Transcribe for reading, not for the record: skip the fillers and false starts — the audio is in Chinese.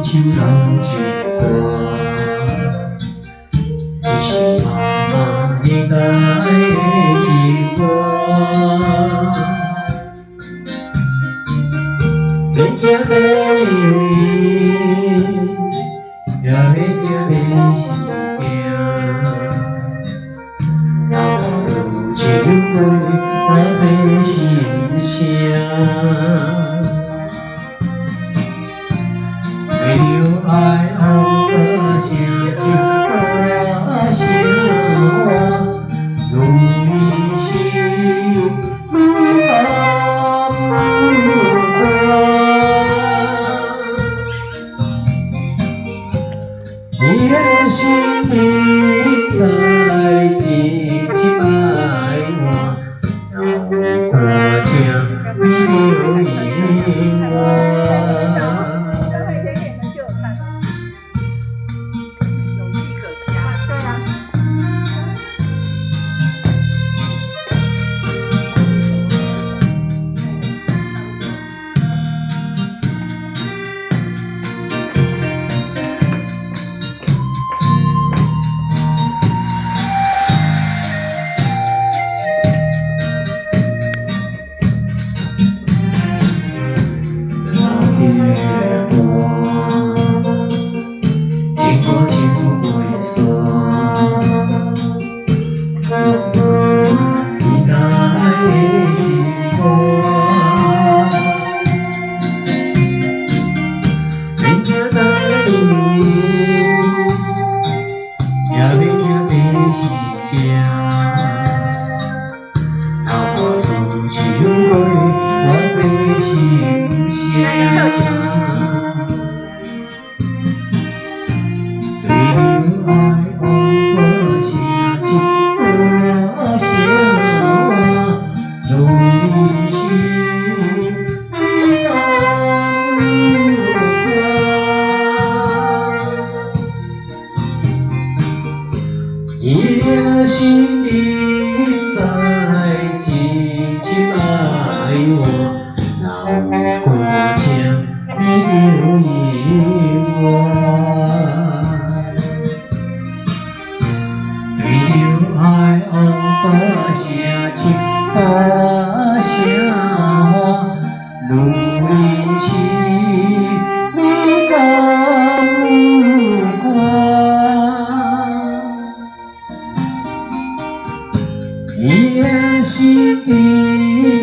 像人一歌，一是妈妈你带的情歌，你行在路，也行在时行，老母自唱过那真心声。 为了爱红个声唱个声话，如你心不甘不惯，你的心里在静静爱我，歌唱你留影我。 你心里在静静爱我，让歌唱你留影我。为了爱红把声情把声话，如你心你甘不惯？你的心里。